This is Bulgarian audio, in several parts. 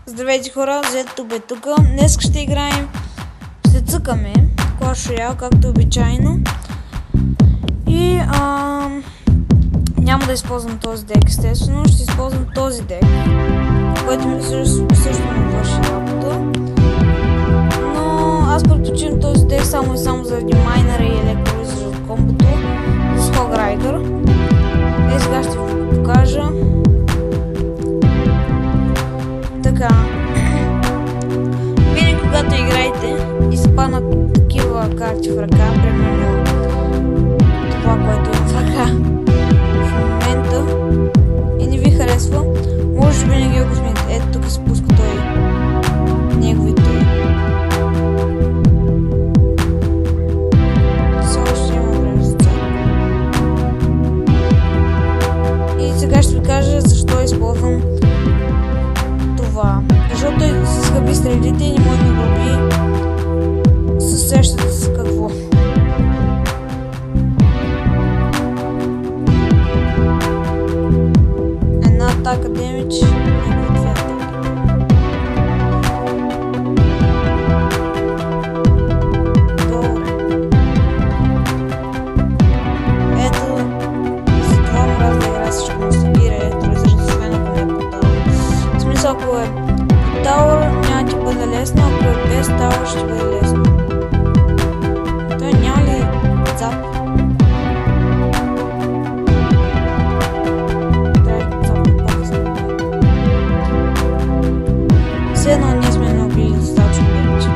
Здравейте хора, Зетто бе тука. Днес ще играем, ще цъкаме Clash Royale, както обичайно. И няма да използвам този дек, естествено. Ще използвам този дек, който също ми върши работа. Но аз предпочитам този дек само и само заради майнера и електролизър от комбото с Hog Rider. Сега ще ви го покажа. Така, винаги когато играете и спаднат такива карти в ръка, примерно това, което е в ръка в момента и не ви харесва, може винаги го смените. Ето тук се пуска той неговите. Все още има време за това. И сега ще ви кажа защо използвам това. Защото той се скъби стрелите и не може да глоби. Съсещате с какво. Една атака демидж и две атаки. Добре. Ето, за това мраз да игра всичко му събира електролизър, освен ако не е по-тал. В смисъл, ако е Тауър, няма ти бъде лесно, ако е без Тауър, ще бъде лесно. Той няма ли зап? Трябва да запам по-късно. Все едно ние сме наубили достатъчно вече.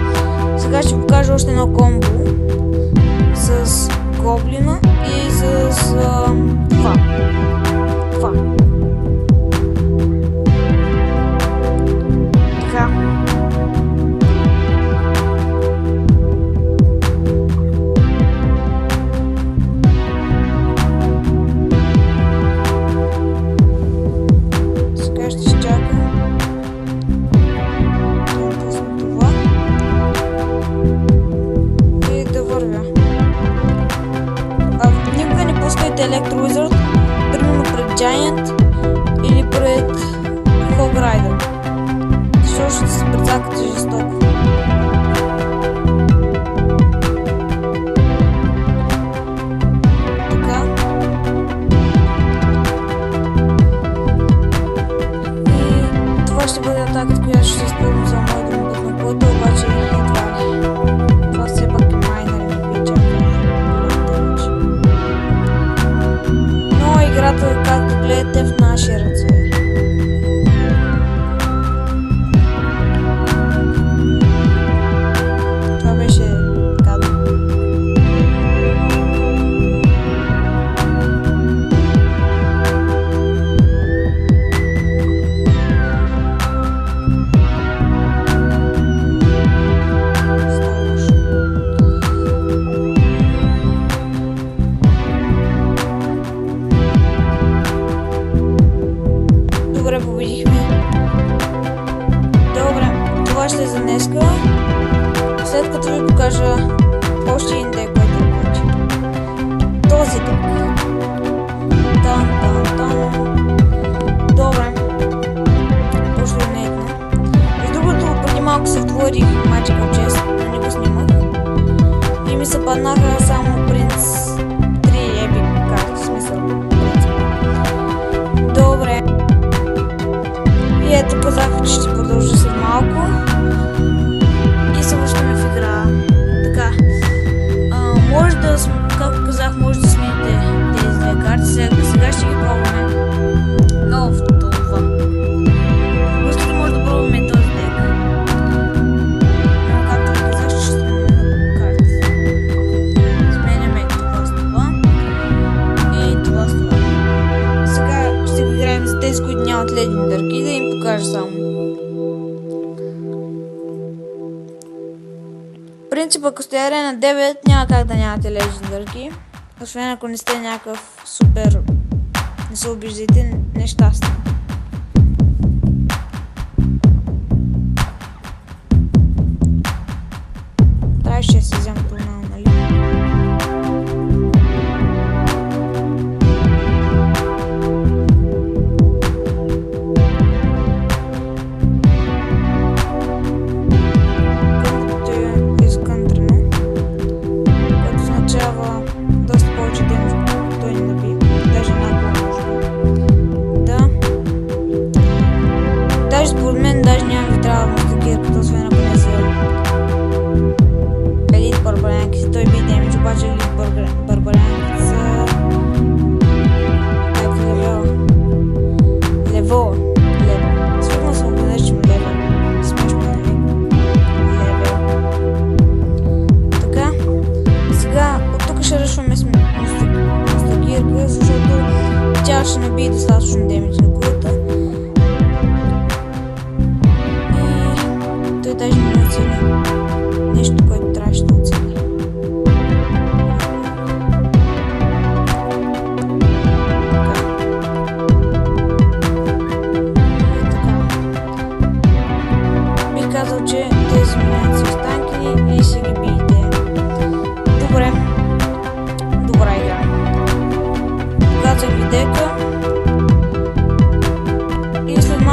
Сега ще покажа още едно комбо с гоблина и с това. Електролизър, примерно пред Giant или пред Hog Rider. Защото ще се прецакате жестоко. Така. И това ще бъде атаката, която ще използвам за моя домобит на който, обаче едва ли. Това все пак е майнер и не пича. Играта, както гледате, в наши ръце. Това беше кадър. Добре, победихме. Добре, това ще е за днеска. След като ви покажа още един дек, който работи. Този дек. Добре. Почва не едно. Между другото, преди малко се отворих Magical Chest, но не го снимах. И ми се паднаха само принц 3 епик карти, смисъл. Добре. И ето казах, че ще продължа след малко и се връщаме в игра. Така, може да, както казах, може да смените тези две карти. Сега ще ги пробваме. Но в това. Ако искате, може да пробваме този дек. Но както казах, ще сменяме карти. Сменяме това с това и това с това. Сега ще го играем за тези, които нямат легендарки, да им покажа само. Принцип, ако сте арена 9, няма как да нямате легендарки. Освен ако не сте някакъв супер, не се обиждайте, нещастни. Трябваше да си взема тунал, нали?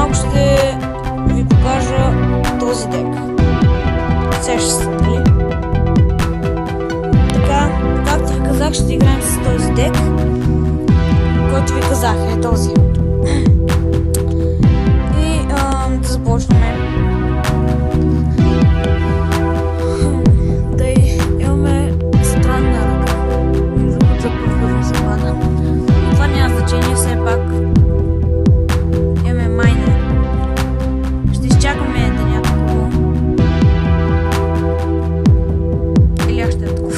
малко ще ви покажа този дек. Сеща се, нали? Така, както ви казах, ще играем с този дек, който ви казах, е този. И да започнем. Тъй имаме странна ръка. За първ път ми се пада. Това няма значение, все пак. Имаме майнер. Ще изчакаме да някакво. Или аз ще е такова.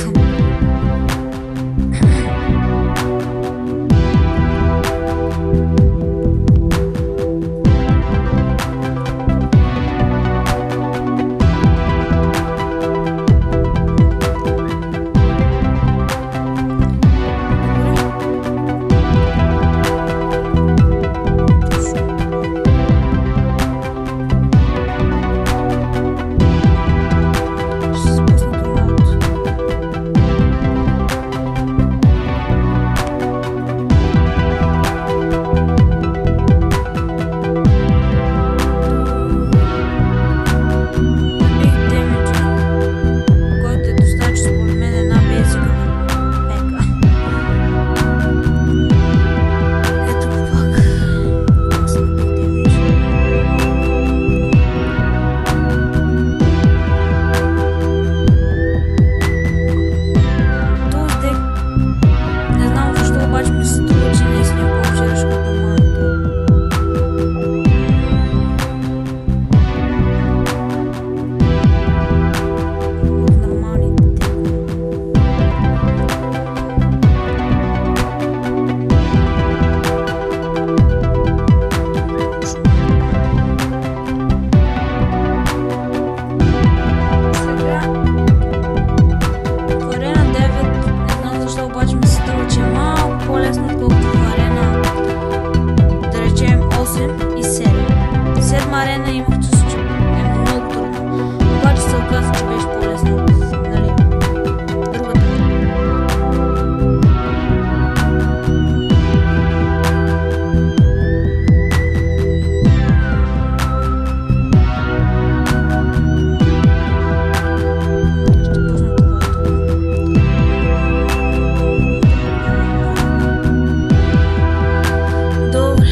Арена имах чувство, че е много трудно. Обаче се оказа, че беше по-лесно от, нали, другата. Ще пусна това тук. Добре.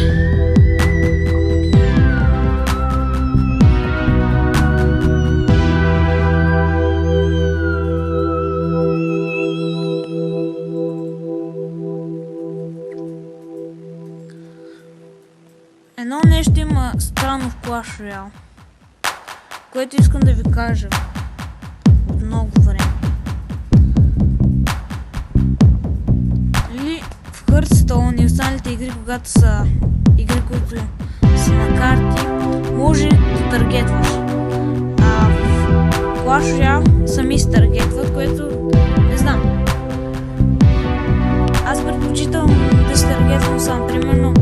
Едно нещо има странно в Clash Royale, което искам да ви кажа от много време. Или в Hearthstone и останалите игри, когато са игри, които са на карти, може да таргетваш. А в Clash Royale сами се таргетват, което не знам. Аз предпочитам да се таргетвам сам. Примерно,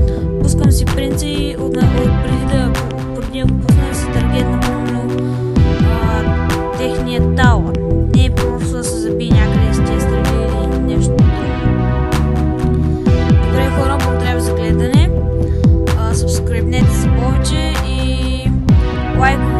пускам си принца и преди да го пусна да си таргетна техния тауър. Не е просто да се забие някъде с тези стрели или нещо друго. Добре хора, благодаря за гледане. Сабскрибнете за повече и лайк.